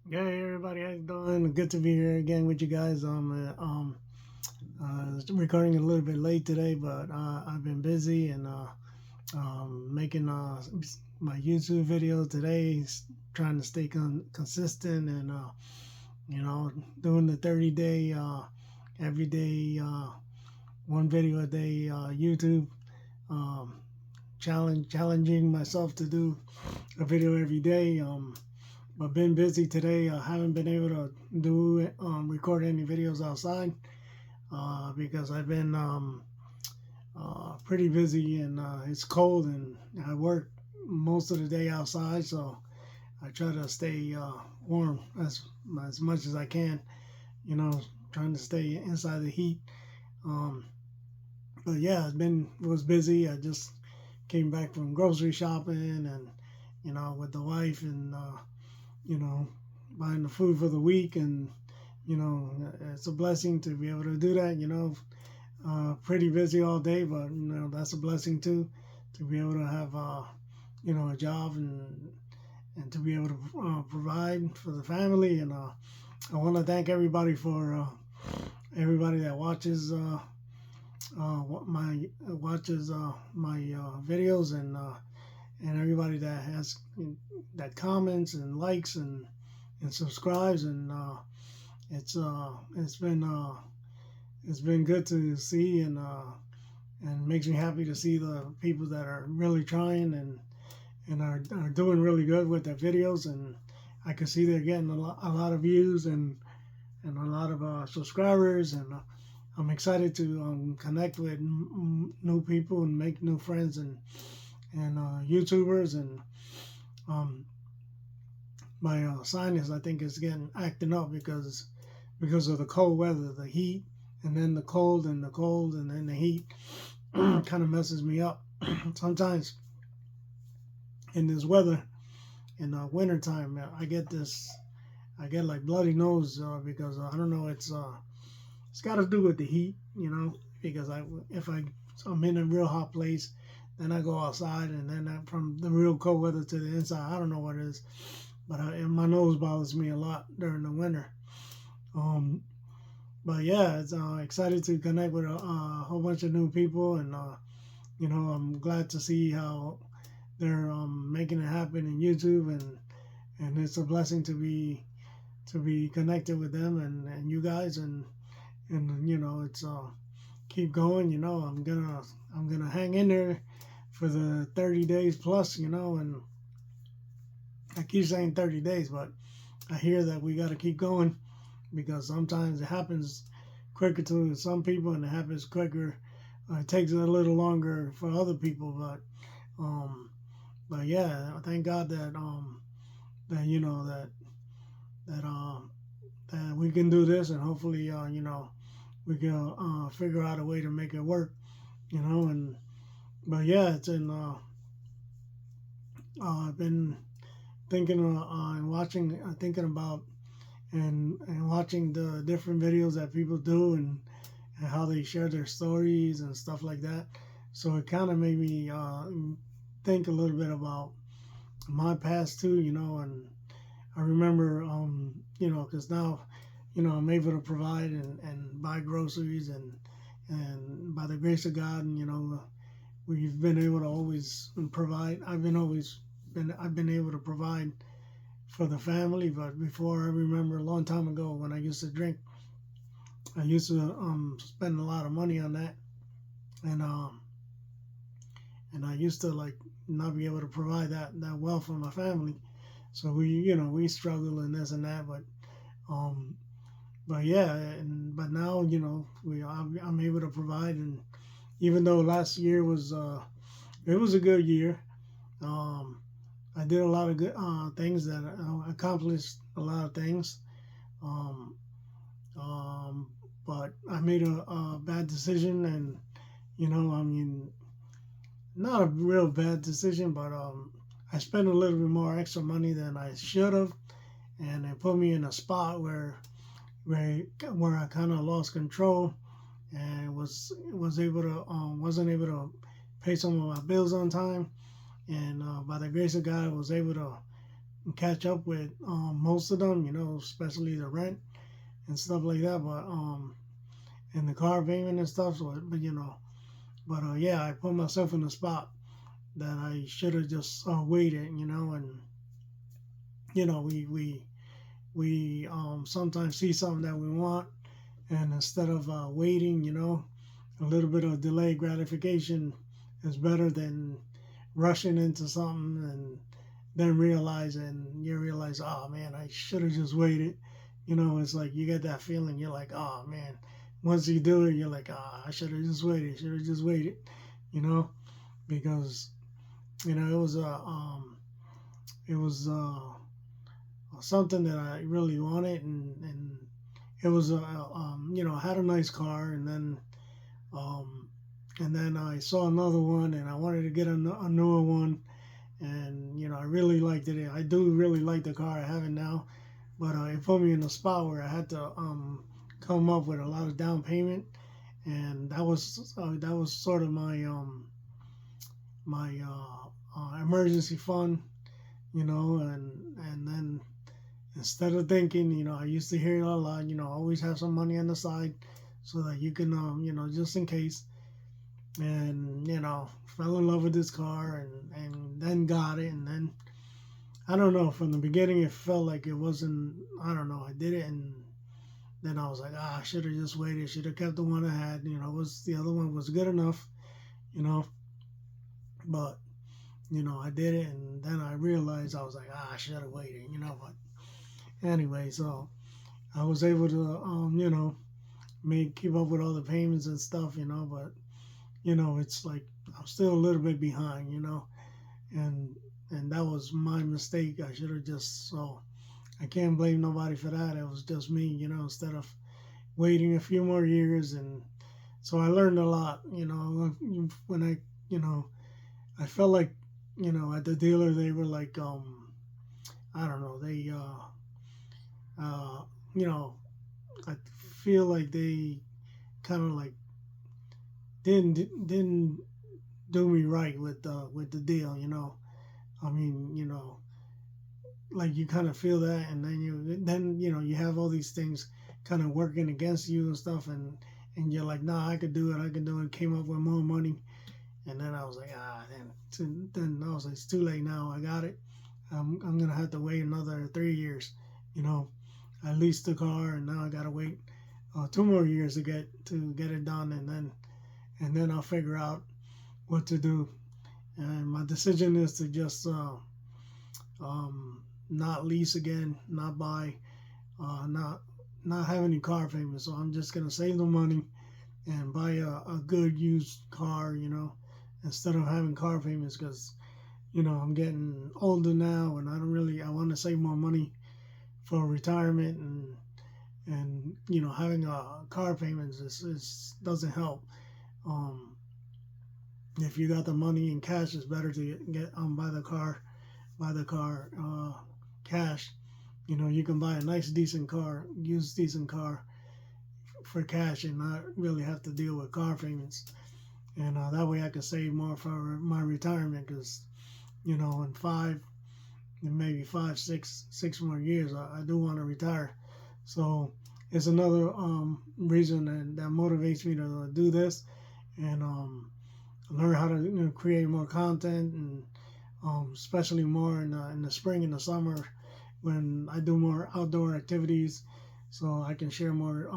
Hey everybody, how you doing? Good to be here again with you guys. Recording a little bit late today, but I've been busy and making my YouTube video today, trying to stay consistent and doing the 30-day every day one video a day YouTube um, challenging myself to do a video every day. I've been busy today. I haven't been able to do record any videos outside because I've been pretty busy and it's cold and I work most of the day outside, so I try to stay warm as much as I can. You know, trying to stay inside the heat. Um, but yeah, it was busy. I just came back from grocery shopping and with the wife and you know, buying the food for the week, and it's a blessing to be able to do that. Pretty busy all day, but that's a blessing too, to be able to have a job and to be able to provide for the family. And I want to thank everybody for everybody that watches my videos and everybody that comments and likes and subscribes, and it's been good to see, and makes me happy to see the people that are really trying and are doing really good with their videos, and I can see they're getting a lot of views and a lot of subscribers, and I'm excited to connect with new people and make new friends and YouTubers. And um, my sinus, I think, is getting acting up because of the cold weather, the heat, and then the cold and the cold and then the heat kind of messes me up. Sometimes in this weather, in the wintertime, I get like bloody nose because I don't know, it's got to do with the heat, because if I'm in a real hot place, then I go outside, and then from the real cold weather to the inside, I don't know what it is, but and my nose bothers me a lot during the winter. Um, but yeah, it's excited to connect with a whole bunch of new people, and I'm glad to see how they're making it happen in YouTube, and it's a blessing to be connected with them and you guys, and it's keep going. I'm gonna hang in there for the 30 days plus, and I keep saying 30 days, but I hear that we got to keep going because sometimes it happens quicker to some people and it happens quicker. It takes a little longer for other people, um, but yeah, thank God that that that we can do this, and hopefully we can figure out a way to make it work. And but yeah, it's in. I've been thinking and watching, thinking about and watching the different videos that people do, and how they share their stories and stuff like that. So it kind of made me think a little bit about my past too, and I remember, because now, I'm able to provide and buy groceries, and by the grace of God, and we've been able to always provide. I've been able to provide for the family. But before, I remember a long time ago when I used to drink, I used to spend a lot of money on that, and and I used to like not be able to provide that well for my family. So we struggle and this and that, um, but yeah, but now I'm able to provide, and even though last year was it was a good year. Um, I did a lot of good things that accomplished a lot of things. Um, um, but I made a bad decision, and I mean, not a real bad decision, but I spent a little bit more extra money than I should have, and it put me in a spot where where I kind of lost control, and was able to wasn't able to pay some of my bills on time, and by the grace of God, I was able to catch up with most of them, especially the rent and stuff like that. But and the car payment and stuff. So, but yeah, I put myself in a spot that I should have just waited, and we sometimes see something that we want, and instead of waiting, a little bit of delayed gratification is better than rushing into something and then you realize, oh man, I should have just waited. It's like you get that feeling. You're like, oh man. Once you do it, you're like, ah, I should have just waited. Should have just waited. You know, because it was something that I really wanted, and it was I had a nice car, um, and then I saw another one, and I wanted to get a newer one, and I really liked it. I do really like the car I have it now, but it put me in a spot where I had to come up with a lot of down payment, and that was sort of my emergency fund, and then instead of thinking, I used to hear it a lot, always have some money on the side so that you can, just in case. And, fell in love with this car and then got it. And then, I don't know, from the beginning, it felt like it wasn't, I don't know, I did it. And then I was like, I should have just waited, should have kept the one I had, the other one was good enough, you know, but, I did it. And then I realized I was like, I should have waited, but anyway, so I was able to, keep up with all the payments and stuff, but, it's like I'm still a little bit behind, and that was my mistake. I should have just, so I can't blame nobody for that. It was just me, instead of waiting a few more years. And so I learned a lot, when I felt like, at the dealer, they were like, I don't know, they, you know, I feel like they kind of like didn't do me right with the deal. I mean, like you kind of feel that, and then you have all these things kind of working against you and stuff, and you're like, nah, I could do it, I could do it. Came up with more money, and then I was like, then I was like, it's too late now. I got it. I'm gonna have to wait another 3 years. You know, I leased the car, and now I gotta wait 2 more years to get it done, and then I'll figure out what to do. And my decision is to just not lease again, not buy, not have any car payments. So I'm just gonna save the money and buy a good used car, instead of having car payments, because I'm getting older now, and I want to save more money for retirement, and having a car payments is doesn't help. Um, if you got the money in cash, it's better to get buy the car cash. You can buy a nice decent car, used decent car for cash, and not really have to deal with car payments. And that way I can save more for my retirement, because in maybe 5, 6 more years, I do want to retire. So it's another reason that motivates me to do this, and learn how to create more content, and especially more in the spring and the summer, when I do more outdoor activities, so I can share more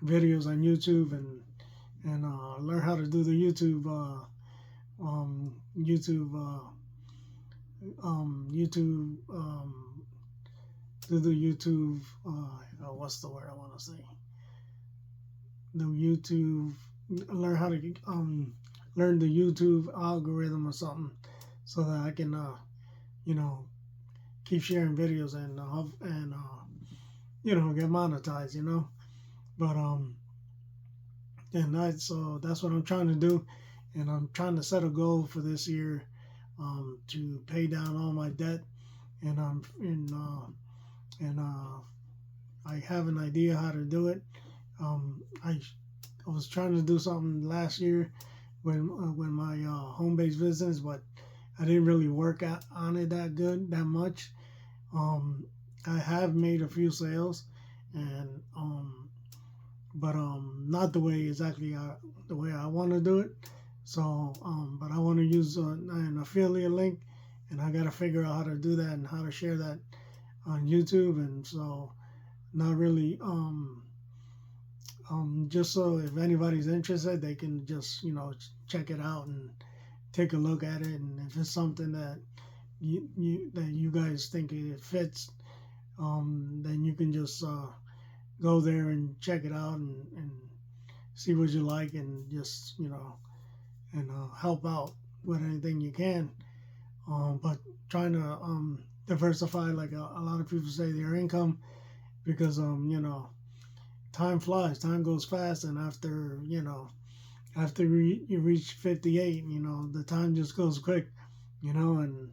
videos on YouTube, and learn how to do the YouTube do the YouTube what's the word I want to say, the YouTube, learn how to learn the YouTube algorithm or something, so that I can keep sharing videos and get monetized. But and that's what I'm trying to do, and I'm trying to set a goal for this year, to pay down all my debt, and I have an idea how to do it. I was trying to do something last year when my home based business, but I didn't really work on it that much. Um, I have made a few sales, and but not the way exactly the way I want to do it. So, but I want to use an affiliate link, and I got to figure out how to do that and how to share that on YouTube. And so, not really, just so if anybody's interested, they can just check it out and take a look at it. And if it's something that you guys think it fits, then you can just go there and check it out and see what you like, and just and help out with anything you can. But trying to diversify, like a lot of people say, their income, because time flies, time goes fast, and after you reach 58, the time just goes quick, and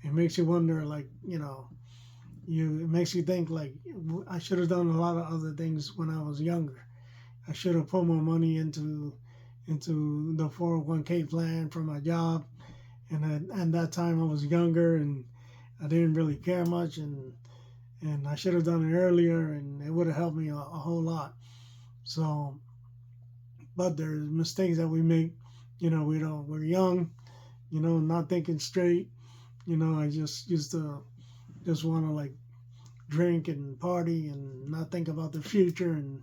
it makes you wonder, like it makes you think, like, I should have done a lot of other things when I was younger. I should have put more money into the 401k plan for my job. And that time I was younger, and I didn't really care much, and I should have done it earlier, and it would have helped me a whole lot. So, but there's mistakes that we make. We're young, not thinking straight. I just used to just want to, like, drink and party and not think about the future. And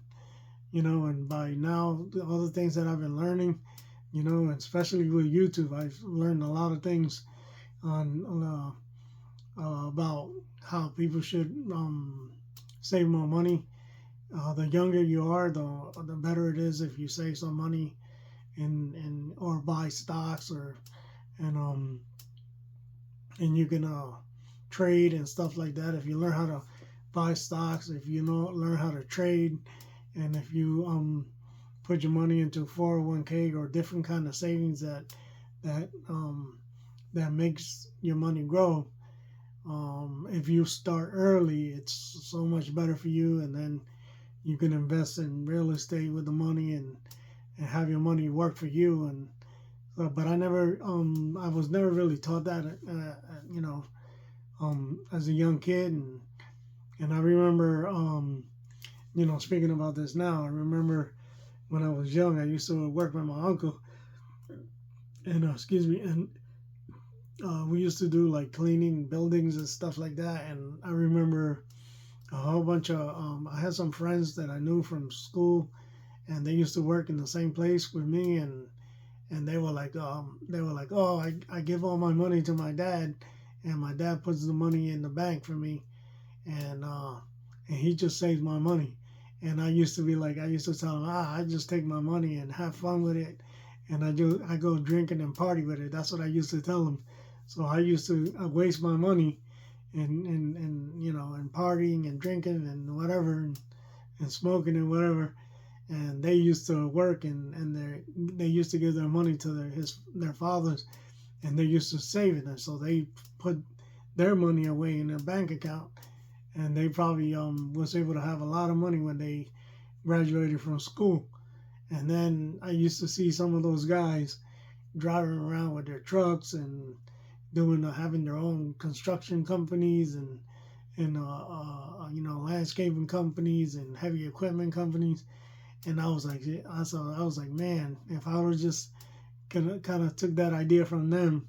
by now, all the things that I've been learning, and especially with YouTube, I've learned a lot of things on about how people should save more money. The younger you are, the better it is if you save some money and or buy stocks, and um and you can trade and stuff like that. If you learn how to buy stocks, if you learn how to trade, and if you put your money into 401k or different kind of savings that that makes your money grow. If you start early, it's so much better for you, and then you can invest in real estate with the money, and have your money work for you. And but I was never really taught that, as a young kid. And I remember, speaking about this now, I remember when I was young, I used to work with my uncle, and excuse me, and we used to do like cleaning buildings and stuff like that. And I remember a whole bunch of I had some friends that I knew from school, and they used to work in the same place with me. And they were like, oh, I give all my money to my dad, and my dad puts the money in the bank for me, and he just saves my money. And I used to tell him, I just take my money and have fun with it, and I go drinking and party with it. That's what I used to tell him. So I used to waste my money and partying and drinking and whatever, and smoking and whatever. And they used to work, and they used to give their money to their fathers, and they used to save it. And so they put their money away in their bank account, and they probably was able to have a lot of money when they graduated from school. And then I used to see some of those guys driving around with their trucks and doing having their own construction companies, and landscaping companies and heavy equipment companies. And I was like, man, if I would just kind of took that idea from them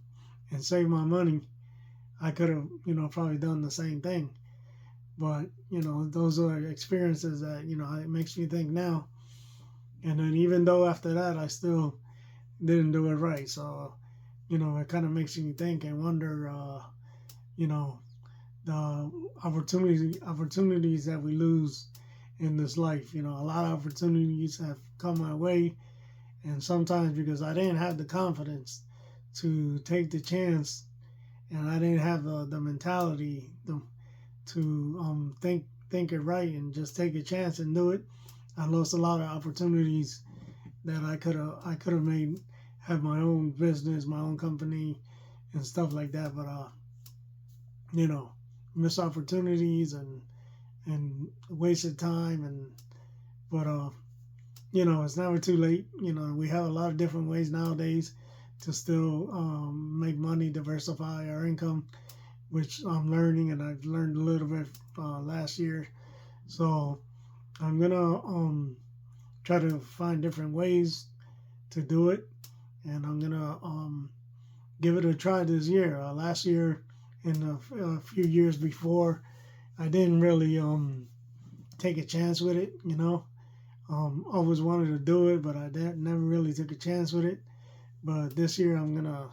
and saved my money, I could have, probably done the same thing. But those are experiences that it makes me think now. And then even though after that I still didn't do it right, so it kind of makes me think and wonder, the opportunities that we lose in this life. A lot of opportunities have come my way, and sometimes because I didn't have the confidence to take the chance, and I didn't have the mentality to think it right and just take a chance and do it. I lost a lot of opportunities that I could have made, have my own business, my own company, and stuff like that. But missed opportunities and wasted time. But it's never too late. We have a lot of different ways nowadays to still make money, diversify our income. which I'm learning, and I've learned a little bit last year. So I'm gonna try to find different ways to do it, and I'm gonna give it a try this year. Last year and a few years before, I didn't really take a chance with it. Always wanted to do it, but I never really took a chance with it. But this year I'm gonna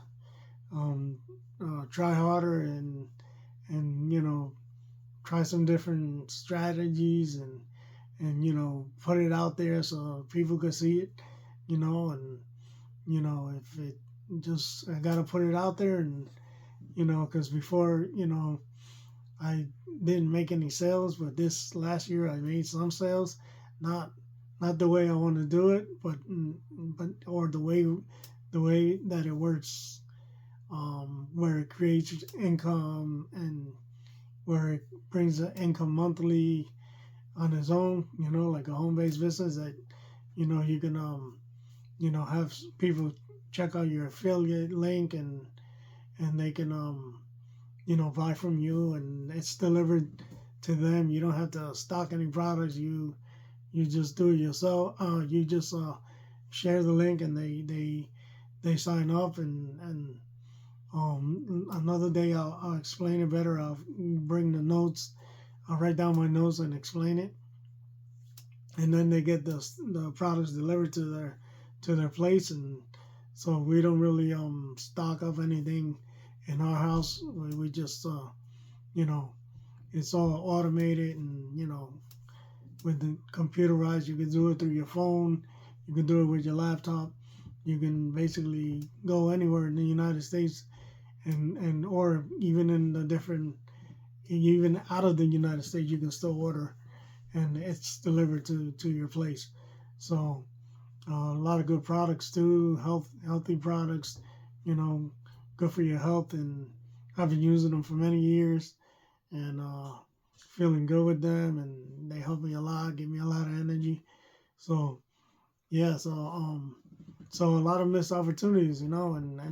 um, try harder and try some different strategies and put it out there so people could see it. And if it just I gotta put it out there and because before I didn't make any sales, but this last year I made some sales, not not the way I want to do it, but or the way that it works, where it creates income and where it brings the income monthly on its own, like a home-based business that you can have people check out your affiliate link and they can buy from you and it's delivered to them. You don't have to stock any products. You just do it yourself. You just share the link and they sign up and another day I'll explain it better. I'll bring the notes. I'll write down my notes and explain it, and then they get the products delivered to their place. And so we don't really stock up anything in our house. We just you know it's all automated and with the computerized. You can do it through your phone. You can do it with your laptop. You can basically go anywhere in the United States and or even in the different even out of the United States you can still order and it's delivered to your place. So a lot of good products too, healthy products, you know, good for your health, and I've been using them for many years and feeling good with them, and they help me a lot, give me a lot of energy. So yeah, so a lot of missed opportunities, and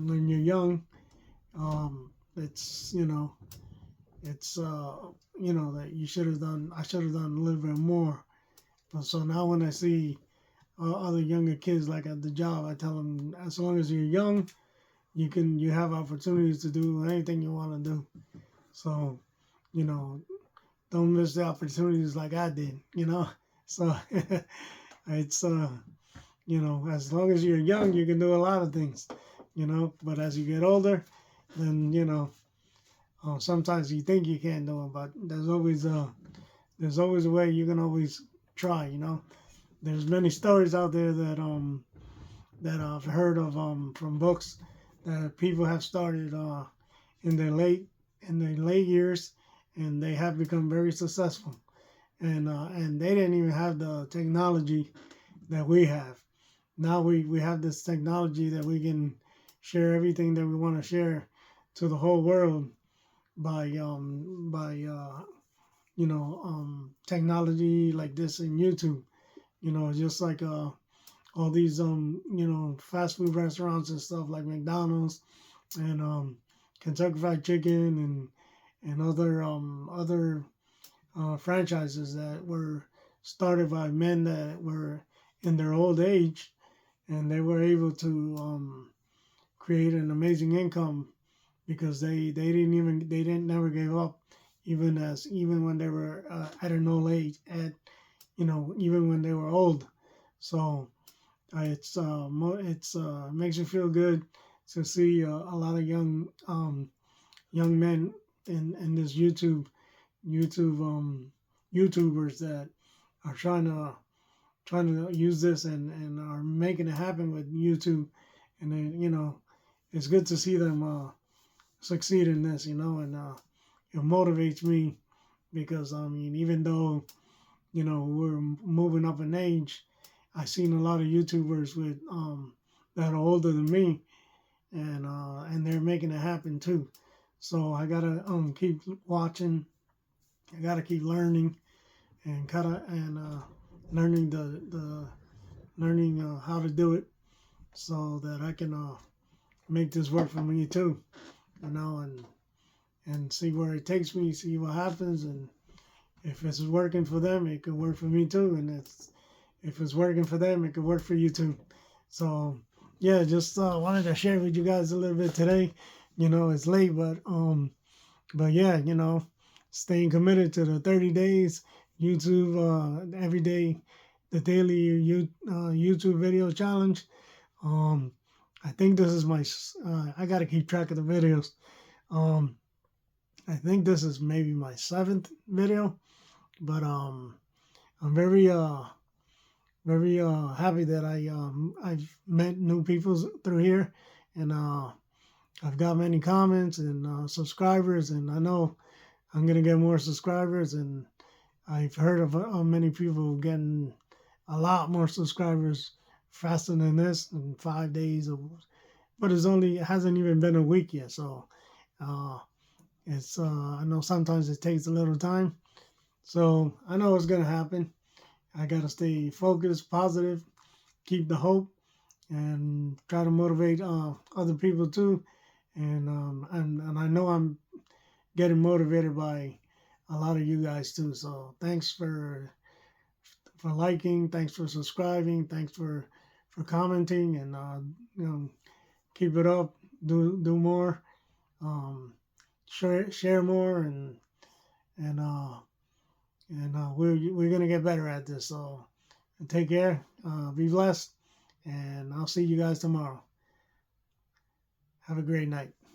when you're young, it's it's that you should have done. I should have done a little bit more. But so now when I see other younger kids like at the job, I tell them as long as you're young, you have opportunities to do anything you want to do. So you know don't miss the opportunities like I did. So it's as long as you're young, you can do a lot of things. But as you get older, then sometimes you think you can't do it, but there's always a way. You can always try. There's many stories out there that I've heard of from books that people have started in their late years, and they have become very successful. And they didn't even have the technology that we have. Now we have this technology that we can share everything that we want to share to the whole world by technology like this in YouTube. Just like all these fast food restaurants and stuff like McDonald's and Kentucky Fried Chicken and other franchises that were started by men that were in their old age, and they were able to create an amazing income because they didn't never gave up even when they were at an old age even when they were old. So makes me feel good to see a lot of young men in this YouTubers that are trying to use this and are making it happen with YouTube, and then it's good to see them succeed in this, and it motivates me because I mean even though we're moving up in age, I've seen a lot of YouTubers with that are older than me, and they're making it happen too. So I gotta keep watching. I gotta keep learning and learning the learning how to do it so that I can make this work for me too. And and see where it takes me, see what happens, and if it's working for them, it could work for me too. And if it's working for them, it could work for you too. So yeah, just wanted to share with you guys a little bit today. It's late, but yeah, staying committed to the 30 days YouTube every day, the daily YouTube video challenge. Um, I think this is I got to keep track of the videos. Um, I think this is maybe my 7th video, but I'm very happy that I've met new people through here, and I've got many comments and subscribers, and I know I'm gonna get more subscribers, and I've heard of many people getting a lot more subscribers faster than this in 5 days, but it hasn't even been a week yet, so uh, it's I know sometimes it takes a little time, so I know it's gonna happen. I gotta stay focused, positive, keep the hope, and try to motivate other people too. And I know I'm getting motivated by a lot of you guys too. So thanks for liking, thanks for subscribing, thanks for commenting, and keep it up. Do more, um, share more, and we're gonna get better at this. So take care, be blessed, and I'll see you guys tomorrow. Have a great night.